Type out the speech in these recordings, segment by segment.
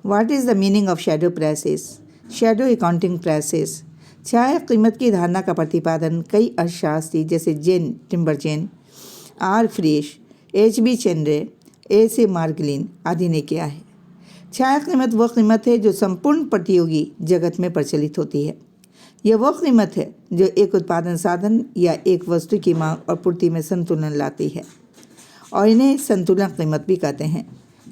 What is the meaning of shadow prices? Shadow accounting prices छाया कीमत की धारणा का प्रतिपादन कई अर्थशास्त्री जैसे Jan Tinbergen, R Frisch, H B Chenery, A S Marglin आदि ने किया है। छाया कीमत वह कीमत है जो संपूर्ण प्रतियोगी जगत में प्रचलित होती है। यह वह कीमत है जो एक उत्पादन साधन या एक वस्तु की मांग और पूर्ति में संतुलन लाती है और इन्हें संतुलन कीमत भी कहते हैं।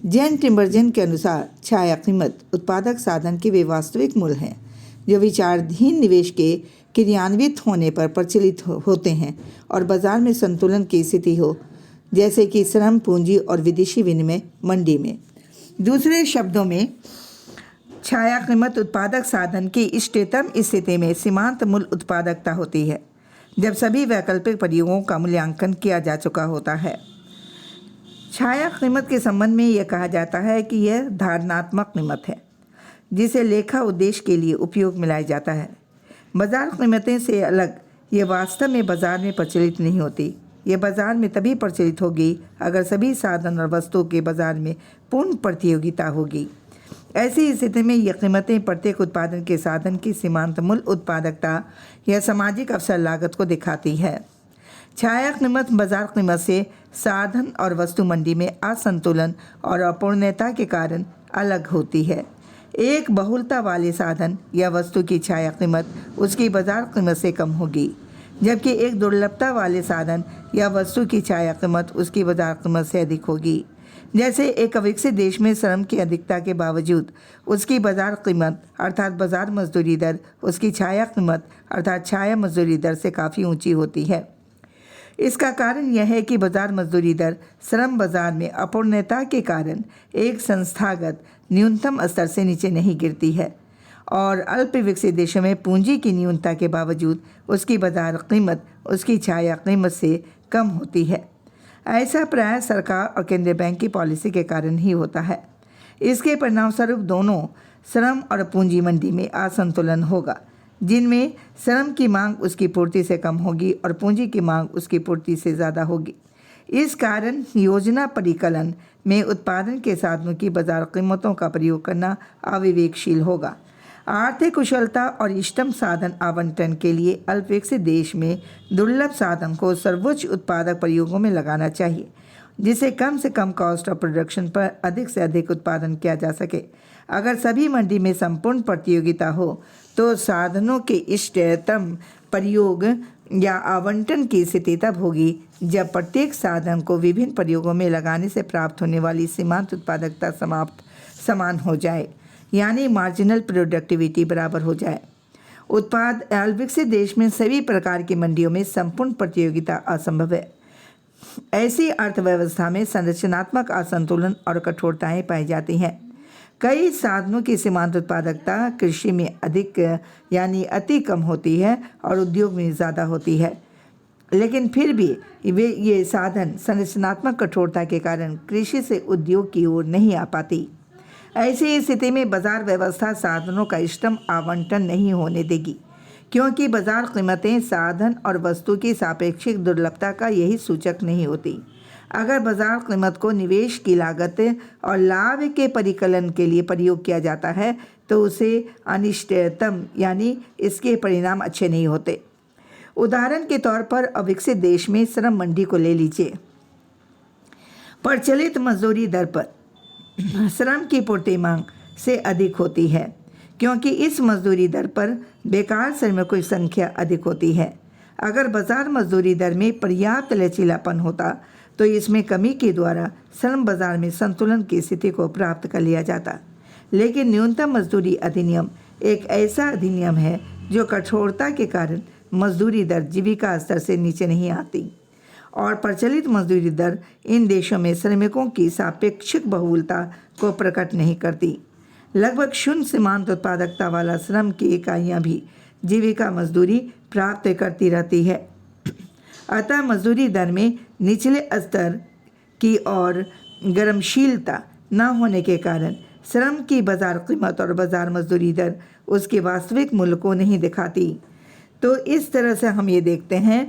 जेन टिम्बरजेन के अनुसार छाया कीमत उत्पादक साधन के वे वास्तविक मूल्य हैं जो विचाराधीन निवेश के क्रियान्वित होने पर प्रचलित होते हैं और बाजार में संतुलन की स्थिति हो, जैसे कि श्रम, पूंजी और विदेशी विनिमय मंडी में। दूसरे शब्दों में छाया कीमत उत्पादक साधन की इष्टतम स्थिति में सीमांत मूल्य उत्पादकता होती है जब सभी वैकल्पिक प्रयोगों का मूल्यांकन किया जा चुका होता है। छाया कीमत के संबंध में यह कहा जाता है कि यह धारणात्मक कीमत है जिसे लेखा उद्देश्य के लिए उपयोग में लाया जाता है। बाजार कीमतें से अलग यह वास्तव में बाजार में प्रचलित नहीं होती। यह बाजार में तभी प्रचलित होगी अगर सभी साधन और वस्तुओं के बाजार में पूर्ण प्रतियोगिता होगी। ऐसी स्थिति में यह कीमतें प्रत्येक उत्पादन के साधन की सीमांत मूल्य उत्पादकता या सामाजिक अवसर लागत को दिखाती है। छाया कीमत बाजार कीमत से साधन और वस्तु मंडी में असंतुलन और अपूर्णता के कारण अलग होती है। एक बहुलता वाले साधन या वस्तु की छाया कीमत उसकी बाजार कीमत से कम होगी, जबकि एक दुर्लभता वाले साधन या वस्तु की छाया कीमत उसकी बाजार कीमत से अधिक होगी। जैसे एक विकसित देश में श्रम की अधिकता के बावजूद उसकी बाजार कीमत अर्थात बाजार मजदूरी दर उसकी छाया कीमत अर्थात छाया मजदूरी दर से काफ़ी ऊंची होती है। इसका कारण यह है कि बाजार मजदूरी दर श्रम बाजार में अपूर्णता के कारण एक संस्थागत न्यूनतम स्तर से नीचे नहीं गिरती है और अल्प विकसित देशों में पूंजी की न्यूनता के बावजूद उसकी बाजार कीमत उसकी छाया कीमत से कम होती है। ऐसा प्रायः सरकार और केंद्रीय बैंक की पॉलिसी के कारण ही होता है। इसके परिणामस्वरूप दोनों श्रम और पूंजी मंडी में असंतुलन होगा, जिनमें श्रम की मांग उसकी पूर्ति से कम होगी और पूंजी की मांग उसकी पूर्ति से ज़्यादा होगी। इस कारण योजना परिकलन में उत्पादन के साधनों की बाजार कीमतों का प्रयोग करना अविवेकशील होगा। आर्थिक कुशलता और इष्टतम साधन आवंटन के लिए अल्पविकसित देश में दुर्लभ साधन को सर्वोच्च उत्पादक प्रयोगों में लगाना चाहिए, जिससे कम से कम कॉस्ट ऑफ प्रोडक्शन पर अधिक से अधिक उत्पादन किया जा सके। अगर सभी मंडी में संपूर्ण प्रतियोगिता हो तो साधनों के इष्टतम प्रयोग या आवंटन की स्थिति तब होगी जब प्रत्येक साधन को विभिन्न प्रयोगों में लगाने से प्राप्त होने वाली सीमांत उत्पादकता समान हो जाए, यानी मार्जिनल प्रोडक्टिविटी बराबर हो जाए। उत्पाद अल्पविकसित देश में सभी प्रकार की मंडियों में संपूर्ण प्रतियोगिता असंभव है। ऐसी अर्थव्यवस्था में संरचनात्मक असंतुलन और कठोरताएं पाई जाती हैं। कई साधनों की सीमांत उत्पादकता कृषि में अधिक यानी अति कम होती है और उद्योग में ज़्यादा होती है, लेकिन फिर भी ये साधन संरचनात्मक कठोरता के कारण कृषि से उद्योग की ओर नहीं आ पाती। ऐसी स्थिति में बाजार व्यवस्था साधनों का इष्टतम आवंटन नहीं होने देगी, क्योंकि बाजार कीमतें साधन और वस्तु की सापेक्षिक दुर्लभता का यही सूचक नहीं होती। अगर बाजार कीमत को निवेश की लागत और लाभ के परिकलन के लिए प्रयोग किया जाता है तो उसे अनिष्टतम यानी इसके परिणाम अच्छे नहीं होते। उदाहरण के तौर पर अविकसित देश में श्रम मंडी को ले लीजिए। प्रचलित मजदूरी दर पर श्रम की पूर्ति मांग से अधिक होती है, क्योंकि इस मजदूरी दर पर बेकार श्रमिकों की संख्या अधिक होती है। अगर बाजार मजदूरी दर में पर्याप्त लचीलापन होता तो इसमें कमी के द्वारा श्रम बाजार में संतुलन की स्थिति को प्राप्त कर लिया जाता। लेकिन न्यूनतम मजदूरी अधिनियम एक ऐसा अधिनियम है जो कठोरता के कारण मजदूरी दर जीविका स्तर से नीचे नहीं आती और प्रचलित मजदूरी दर इन देशों में श्रमिकों की सापेक्षिक बहुलता को प्रकट नहीं करती। लगभग शून्य सीमांत उत्पादकता वाला श्रम की इकाइयाँ भी जीविका मजदूरी प्राप्त करती रहती है। अतः मजदूरी दर में निचले स्तर की और गर्मशीलता न होने के कारण श्रम की बाजार कीमत और बाजार मजदूरी दर उसके वास्तविक मूल्य को नहीं दिखाती। तो इस तरह से हम ये देखते हैं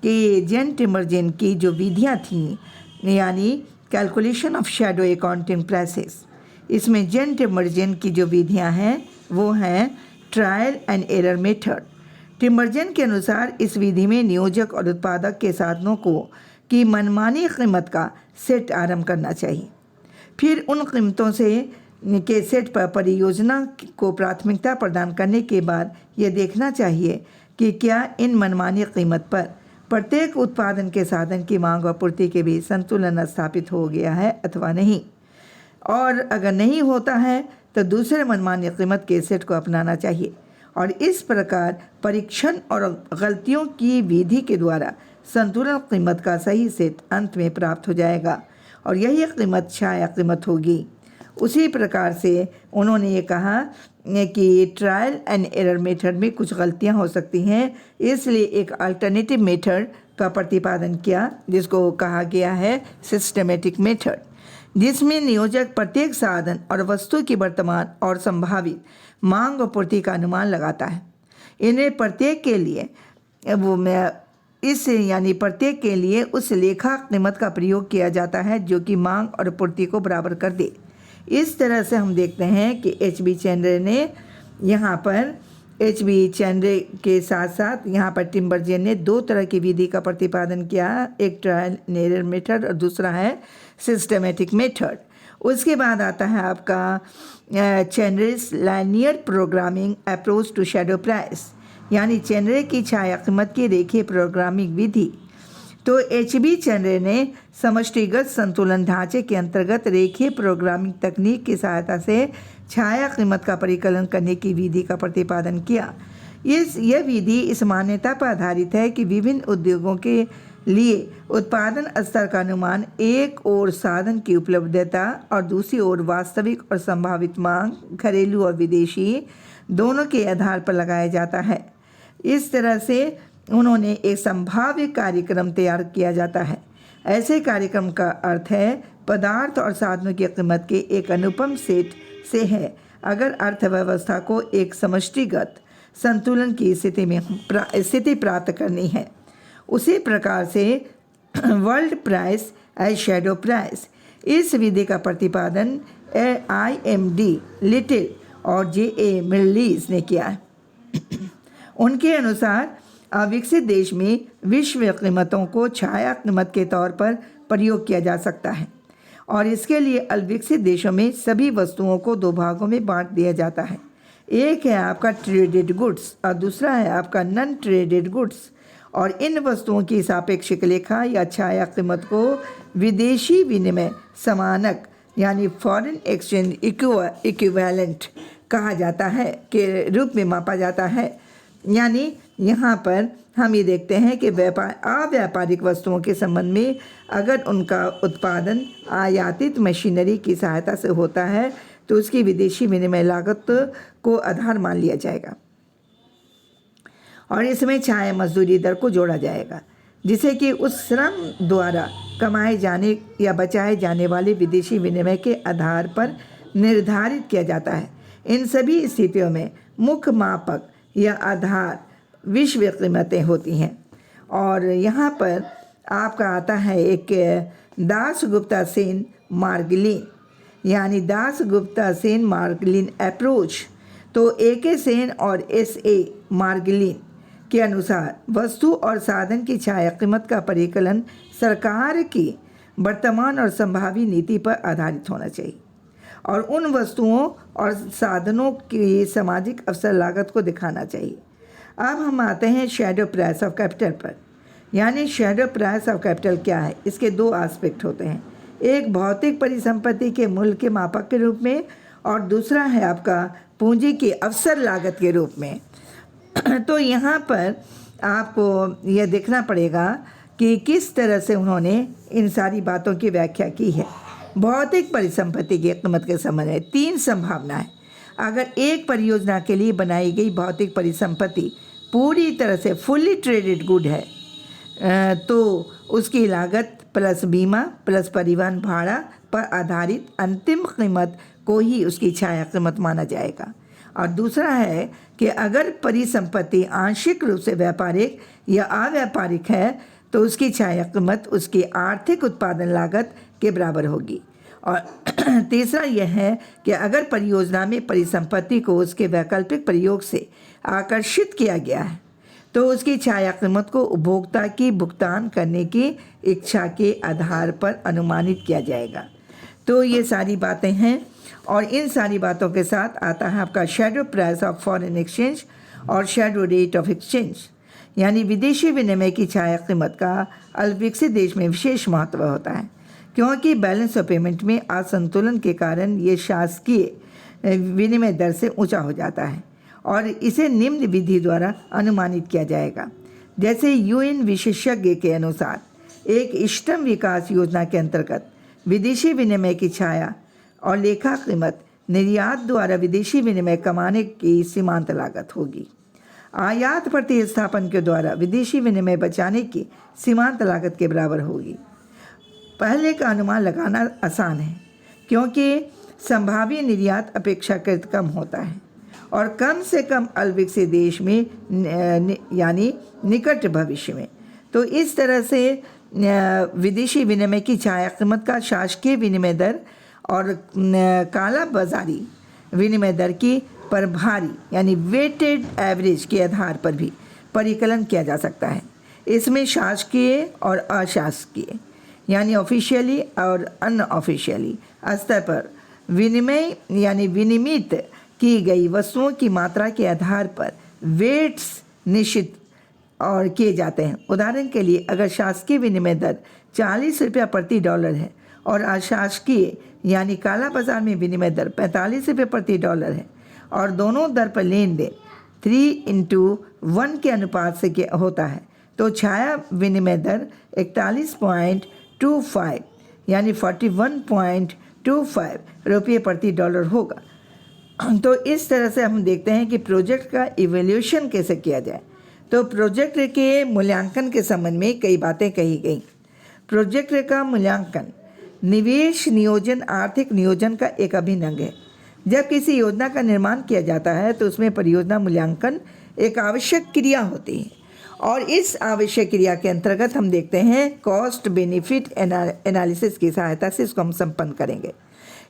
कि जेन टिम्बरजेन की जो विधियाँ थीं, यानी calculation of shadow accounting prices, इसमें जेन टिम्बरजेन की जो विधियां हैं वो हैं ट्रायल एंड एरर मेथड। टिम्बरजेन के अनुसार इस विधि में नियोजक और उत्पादक के साधनों की मनमानी कीमत का सेट आरंभ करना चाहिए। फिर उन कीमतों के सेट पर परियोजना को प्राथमिकता प्रदान करने के बाद यह देखना चाहिए कि क्या इन मनमानी कीमत पर प्रत्येक उत्पादन के साधन की मांग और पूर्ति के बीच संतुलन स्थापित हो गया है अथवा नहीं, और अगर नहीं होता है तो दूसरे मनमानी कीमत के सेट को अपनाना चाहिए। और इस प्रकार परीक्षण और गलतियों की विधि के द्वारा संतुलन कीमत का सही सेट अंत में प्राप्त हो जाएगा और यही कीमत छाया कीमत होगी। उसी प्रकार से उन्होंने ये कहा कि ट्रायल एंड एरर मेथड में कुछ गलतियां हो सकती हैं, इसलिए एक अल्टरनेटिव मेथड का प्रतिपादन किया जिसको कहा गया है सिस्टमेटिक मेथड, जिसमें नियोजक प्रत्येक साधन और वस्तु की वर्तमान और संभावित मांग और पूर्ति का अनुमान लगाता है। इन्हें प्रत्येक के लिए प्रत्येक के लिए उस लेखा कीमत का प्रयोग किया जाता है जो कि मांग और पूर्ति को बराबर कर दे। इस तरह से हम देखते हैं कि एच.बी. चैंड्रे ने यहाँ पर एच.बी. चैंड्रे के साथ साथ यहाँ पर टिम्बरजेन ने दो तरह की विधि का प्रतिपादन किया, एक ट्रायल एंड एरर मेथड और दूसरा है सिस्टमेटिक मेथड। उसके बाद आता है आपका Chenery's linear programming approach to shadow price, यानी चैंड्रे की छाया कीमत की रेखीय प्रोग्रामिंग विधि। तो एच.बी. चैंड्रे ने समष्टिगत संतुलन ढांचे के अंतर्गत रेखीय प्रोग्रामिंग तकनीक की सहायता से छाया कीमत का परिकलन करने की विधि का प्रतिपादन किया। यह विधि इस मान्यता पर आधारित है कि विभिन्न उद्योगों के लिए उत्पादन स्तर का अनुमान एक ओर साधन की उपलब्धता और दूसरी ओर वास्तविक और संभावित मांग, घरेलू और विदेशी, दोनों के आधार पर लगाया जाता है। इस तरह से उन्होंने एक संभाव्य कार्यक्रम तैयार किया जाता है। ऐसे कार्यक्रम का अर्थ है पदार्थ और साधनों की कीमत के एक अनुपम सेट से है अगर अर्थव्यवस्था को एक समष्टिगत संतुलन की स्थिति प्राप्त करनी है। उसी प्रकार से world price as shadow price, इस विधि का प्रतिपादन IMD लिटिल और J.A. मिल्लीज ने किया। उनके अनुसार अविकसित देश में विश्व कीमतों को छाया कीमत के तौर पर प्रयोग किया जा सकता है और इसके लिए अविकसित देशों में सभी वस्तुओं को दो भागों में बांट दिया जाता है। एक है आपका ट्रेडेड गुड्स और दूसरा है आपका नॉन ट्रेडेड गुड्स, और इन वस्तुओं की सापेक्षिक लेखा या छाया कीमत को विदेशी विनिमय समानक यानी फॉरेन एक्सचेंज इक्विवेलेंट कहा जाता है के रूप में मापा जाता है। यानी यहाँ पर हम ये देखते हैं कि अव्यापारिक वस्तुओं के संबंध में अगर उनका उत्पादन आयातित मशीनरी की सहायता से होता है तो उसकी विदेशी विनिमय लागत को आधार मान लिया जाएगा और इसमें छाया मजदूरी दर को जोड़ा जाएगा जिसे कि उस श्रम द्वारा कमाए जाने या बचाए जाने वाले विदेशी विनिमय के आधार पर निर्धारित किया जाता है। इन सभी स्थितियों में मुख्य मापक या आधार विश्व कीमतें होती हैं। और यहाँ पर आपका आता है एक दासगुप्ता सेन मार्गलिन, यानी दासगुप्ता सेन मार्गलिन अप्रोच। तो A.K. सेन और S.A. मार्गलिन के अनुसार वस्तु और साधन की छाया कीमत का परिकलन सरकार की वर्तमान और संभावी नीति पर आधारित होना चाहिए और उन वस्तुओं और साधनों की सामाजिक अवसर लागत को दिखाना चाहिए। अब हम आते हैं शैडो प्राइस ऑफ कैपिटल पर, यानी शैडो प्राइस ऑफ कैपिटल क्या है। इसके दो एस्पेक्ट होते हैं, एक भौतिक परिसंपत्ति के मूल्य के मापक के रूप में और दूसरा है आपका पूंजी की अवसर लागत के रूप में। तो यहाँ पर आपको यह देखना पड़ेगा कि किस तरह से उन्होंने इन सारी बातों की व्याख्या की है। भौतिक परिसंपत्ति की कीमत के संबंध में तीन संभावना है। अगर एक परियोजना के लिए बनाई गई भौतिक परिसंपत्ति पूरी तरह से फुल्ली ट्रेडेड गुड है तो उसकी लागत प्लस बीमा प्लस परिवहन भाड़ा पर आधारित अंतिम कीमत को ही उसकी छाया कीमत माना जाएगा। और दूसरा है कि अगर परिसंपत्ति आंशिक रूप से व्यापारिक या अव्यापारिक है तो उसकी छाया कीमत उसकी आर्थिक उत्पादन लागत के बराबर होगी और तीसरा यह है कि अगर परियोजना में परिसंपत्ति को उसके वैकल्पिक प्रयोग से आकर्षित किया गया है तो उसकी छाया कीमत को उपभोक्ता की भुगतान करने की इच्छा के आधार पर अनुमानित किया जाएगा। तो ये सारी बातें हैं और इन सारी बातों के साथ आता है आपका shadow price of foreign exchange और शैडो रेट ऑफ एक्सचेंज, यानी विदेशी विनिमय की छाया कीमत का अल्पविकसित देश में विशेष महत्व होता है, क्योंकि बैलेंस ऑफ पेमेंट में असंतुलन के कारण ये शासकीय विनिमय दर से ऊंचा हो जाता है और इसे निम्न विधि द्वारा अनुमानित किया जाएगा। जैसे यूएन विशेषज्ञ के अनुसार एक इष्टतम विकास योजना के अंतर्गत विदेशी विनिमय की छाया और लेखा कीमत निर्यात द्वारा विदेशी विनिमय कमाने की सीमांत लागत होगी। आयात प्रतिस्थापन के द्वारा विदेशी विनिमय बचाने की सीमांत लागत के बराबर होगी। पहले का अनुमान लगाना आसान है क्योंकि संभाव्य निर्यात अपेक्षाकृत कम होता है और कम से कम अल्पविकसित देश में यानी निकट भविष्य में। तो इस तरह से विदेशी विनिमय की छाया कीमत का शासकीय विनिमय दर और काला बाजारी विनिमय दर की प्रभारी यानी वेटेड एवरेज के आधार पर भी परिकलन किया जा सकता है। इसमें शासकीय और अशासकीय यानी ऑफिशियली और अनऑफिशियली स्तर पर विनिमय यानी विनिमित की गई वस्तुओं की मात्रा के आधार पर वेट्स निश्चित और किए जाते हैं। उदाहरण के लिए अगर शासकीय विनिमय दर 40 रुपया प्रति डॉलर है और अशासकीय यानी काला बाजार में विनिमय दर 45 रुपये प्रति डॉलर है और दोनों दर पर लेन देन 3:1 के अनुपात से होता है, तो छाया विनिमय दर 41.25 यानी 41.25 रुपये प्रति डॉलर होगा। तो इस तरह से हम देखते हैं कि प्रोजेक्ट का इवैल्यूएशन कैसे किया जाए। तो प्रोजेक्ट के मूल्यांकन के संबंध में कई बातें कही गई। प्रोजेक्ट का मूल्यांकन निवेश नियोजन आर्थिक नियोजन का एक अभिन्न अंग है। जब किसी योजना का निर्माण किया जाता है तो उसमें परियोजना मूल्यांकन एक आवश्यक क्रिया होती है और इस आवश्यक क्रिया के अंतर्गत हम देखते हैं कॉस्ट बेनिफिट एनालिसिस की सहायता से इसको हम संपन्न करेंगे।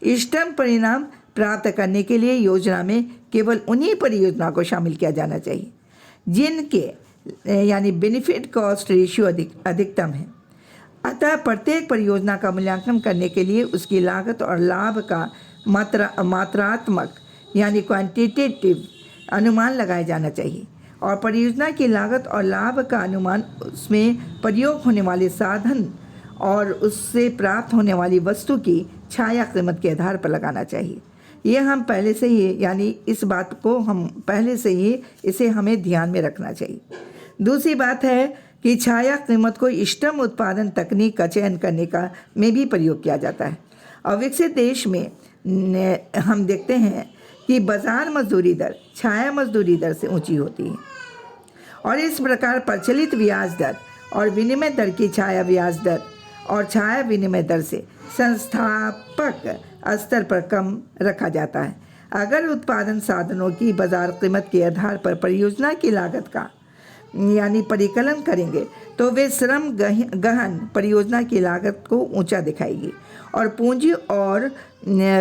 इष्टतम परिणाम प्राप्त करने के लिए योजना में केवल उन्हीं परियोजना को शामिल किया जाना चाहिए जिनके यानी बेनिफिट कॉस्ट रेशियो अधिकतम है। अतः प्रत्येक परियोजना का मूल्यांकन करने के लिए उसकी लागत और लाभ का मात्रात्मक यानी क्वांटिटेटिव अनुमान लगाया जाना चाहिए और परियोजना की लागत और लाभ का अनुमान उसमें प्रयोग होने वाले साधन और उससे प्राप्त होने वाली वस्तु की छाया कीमत के आधार पर लगाना चाहिए। ये हम पहले से ही यानी इस बात को हम पहले से ही इसे हमें ध्यान में रखना चाहिए। दूसरी बात है कि छाया कीमत को इष्टतम उत्पादन तकनीक का चयन करने का में भी प्रयोग किया जाता है। अविकसित देश में हम देखते हैं कि बाजार मजदूरी दर छाया मजदूरी दर से ऊंची होती है और इस प्रकार प्रचलित ब्याज दर और विनिमय दर की छाया ब्याज दर और छाया विनिमय दर से संस्थापक स्तर पर कम रखा जाता है। अगर उत्पादन साधनों की बाजार कीमत के आधार पर परियोजना की लागत का यानी परिकलन करेंगे तो वे श्रम गहन परियोजना की लागत को ऊंचा दिखाएगी और पूंजी और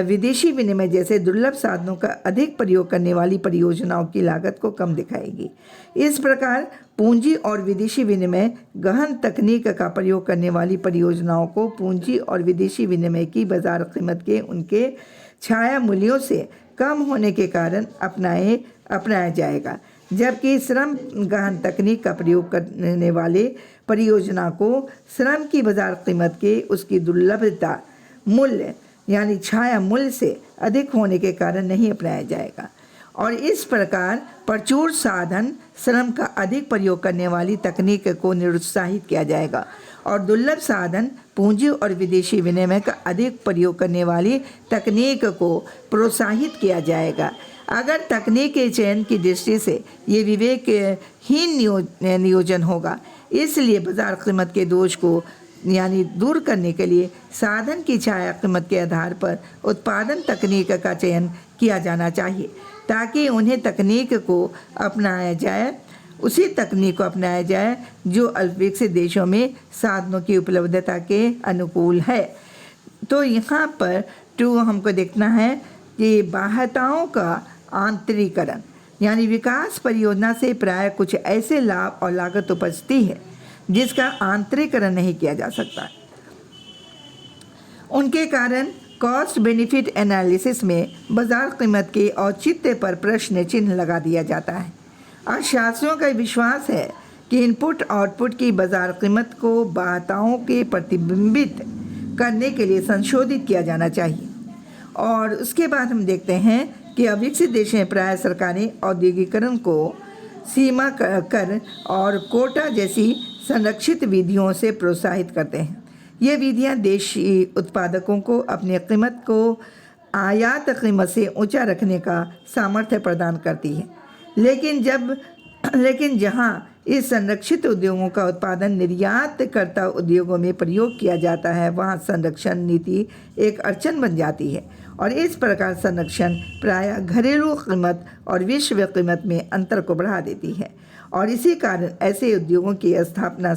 विदेशी विनिमय जैसे दुर्लभ साधनों का अधिक प्रयोग करने वाली परियोजनाओं की लागत को कम दिखाएगी। इस प्रकार पूंजी और विदेशी विनिमय गहन तकनीक का प्रयोग करने वाली परियोजनाओं को पूंजी और विदेशी विनिमय की बाजार कीमत के उनके छाया मूल्यों से कम होने के कारण अपनाया जाएगा, जबकि श्रम गहन तकनीक का प्रयोग करने वाले परियोजना को श्रम की बाजार कीमत के उसकी दुर्लभता मूल्य यानी छाया मूल्य से अधिक होने के कारण नहीं अपनाया जाएगा और इस प्रकार प्रचुर साधन श्रम का अधिक प्रयोग करने वाली तकनीक को निरुत्साहित किया जाएगा और दुर्लभ साधन पूंजी और विदेशी विनिमय का अधिक प्रयोग करने वाली तकनीक को प्रोत्साहित किया जाएगा। अगर तकनीक के चयन की दृष्टि से ये विवेकहीन नियोजन होगा, इसलिए बाजार कीमत के दोष को यानी दूर करने के लिए साधन की छाया कीमत के आधार पर उत्पादन तकनीक का चयन किया जाना चाहिए ताकि उन्हें तकनीक को अपनाया जाए उसी तकनीक को अपनाया जाए जो अल्पविकसित देशों में साधनों की उपलब्धता के अनुकूल है। तो यहाँ पर 2 हमको देखना है कि बाध्यताओं का आंतरिकरण, यानी विकास परियोजना से प्राय कुछ ऐसे लाभ और लागत उपजती है जिसका आंतरिकरण नहीं किया जा सकता। उनके कारण कॉस्ट बेनिफिट एनालिसिस में बाजार कीमत के औचित्य पर प्रश्न चिन्ह लगा दिया जाता है। अर्थशास्त्रियों का विश्वास है कि इनपुट आउटपुट की बाजार कीमत को बाध्यताओं के प्रतिबिंबित करने के लिए संशोधित किया जाना चाहिए। और उसके बाद हम देखते हैं कि अविकसित देश में प्राय सरकारें औद्योगिकरण को सीमा कर और कोटा जैसी संरक्षित विधियों से प्रोत्साहित करते हैं। ये विधियां देशी उत्पादकों को अपनी कीमत को आयात कीमत से ऊंचा रखने का सामर्थ्य प्रदान करती है। लेकिन जहां इस संरक्षित उद्योगों का उत्पादन निर्यातकर्ता उद्योगों में प्रयोग किया जाता है, वहां संरक्षण नीति एक अड़चन बन जाती है और इस प्रकार संरक्षण प्रायः घरेलू कीमत और विश्व कीमत में अंतर को बढ़ा देती है। और इसी कारण ऐसे उद्योगों की स्थापना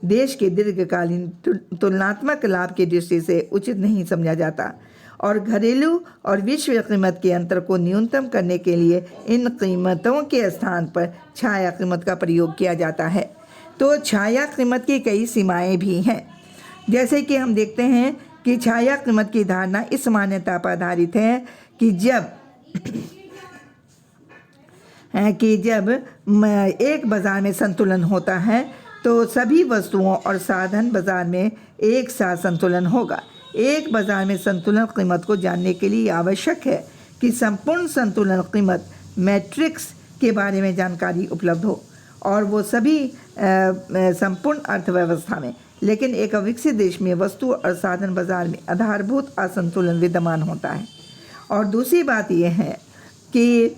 देश के दीर्घकालीन तुलनात्मक लाभ की दृष्टि से उचित नहीं समझा जाता और घरेलू और विश्व कीमत के अंतर को न्यूनतम करने के लिए इन कीमतों के स्थान पर छाया कीमत का प्रयोग किया जाता है। तो छाया कीमत की कई सीमाएं भी हैं, जैसे कि हम देखते हैं कि छाया कीमत की धारणा इस मान्यता पर आधारित है कि जब एक बाज़ार में संतुलन होता है तो सभी वस्तुओं और साधन बाज़ार में एक साथ संतुलन होगा। एक बाज़ार में संतुलन कीमत को जानने के लिए आवश्यक है कि संपूर्ण संतुलन कीमत मैट्रिक्स के बारे में जानकारी उपलब्ध हो और वो सभी संपूर्ण अर्थव्यवस्था में। लेकिन एक अविकसित देश में वस्तु और साधन बाज़ार में आधारभूत असंतुलन विद्यमान होता है। और दूसरी बात यह है कि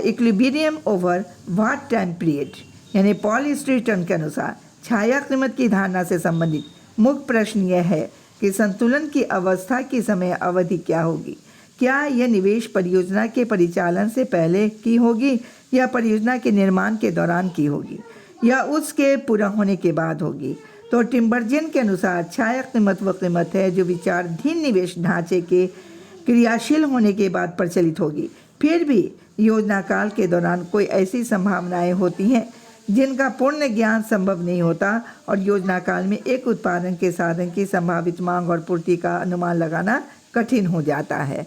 equilibrium over what time period, यानी पॉल स्ट्रीटन के अनुसार छाया कीमत की धारणा से संबंधित मुख्य प्रश्न यह है कि संतुलन की अवस्था की समय अवधि क्या होगी। क्या यह निवेश परियोजना के परिचालन से पहले की होगी या परियोजना के निर्माण के दौरान की होगी या उसके पूरा होने के बाद होगी। तो टिम्बर्जेन के अनुसार छाया कीमत वह कीमत है जो विचाराधीन निवेश ढांचे के क्रियाशील होने के बाद प्रचलित होगी। फिर भी योजना काल के दौरान कोई ऐसी संभावनाएं होती हैं जिनका पूर्ण ज्ञान संभव नहीं होता और योजना काल में एक उत्पादन के साधन की संभावित मांग और पूर्ति का अनुमान लगाना कठिन हो जाता है।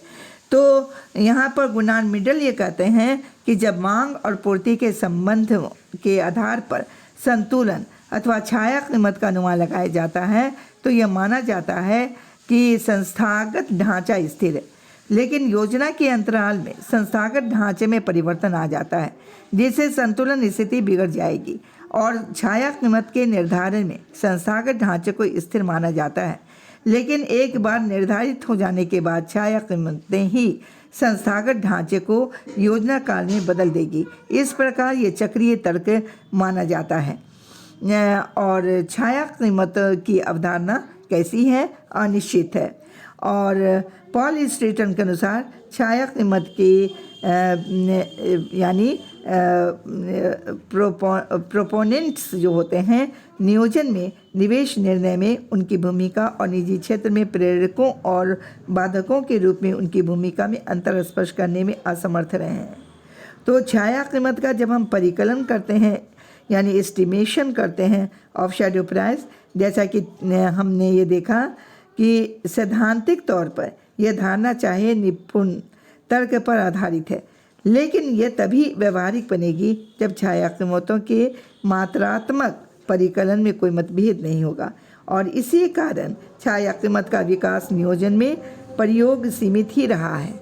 तो यहाँ पर गुनान मिडल ये कहते हैं कि जब मांग और पूर्ति के संबंध के आधार पर संतुलन अथवा छाया कीमत का अनुमान लगाया जाता है तो यह माना जाता है कि संस्थागत ढांचा स्थिर है, लेकिन योजना के अंतराल में संस्थागत ढांचे में परिवर्तन आ जाता है जिससे संतुलन स्थिति बिगड़ जाएगी और छाया कीमत के निर्धारण में संस्थागत ढांचे को स्थिर माना जाता है। लेकिन एक बार निर्धारित हो जाने के बाद छाया कीमतें ही संस्थागत ढांचे को योजना काल में बदल देगी। इस प्रकार ये चक्रीय तर्क माना जाता है। और छाया कीमत की अवधारणा कैसी है? अनिश्चित है। और पॉल स्ट्रीटन के अनुसार छाया कीमत की यानी प्रोपोनेंट्स जो होते हैं नियोजन में, निवेश निर्णय में उनकी भूमिका और निजी क्षेत्र में प्रेरकों और बाधकों के रूप में उनकी भूमिका में अंतर स्पष्ट करने में असमर्थ रहे हैं। तो छाया कीमत का जब हम परिकलन करते हैं यानी एस्टिमेशन करते हैं ऑफ शैडो प्राइस, जैसा कि हमने ये देखा कि सैद्धांतिक तौर पर यह धारणा चाहे निपुण तर्क पर आधारित है, लेकिन यह तभी व्यवहारिक बनेगी जब छाया कीमतों के मात्रात्मक परिकलन में कोई मतभेद नहीं होगा। और इसी कारण छाया कीमत का विकास नियोजन में प्रयोग सीमित ही रहा है।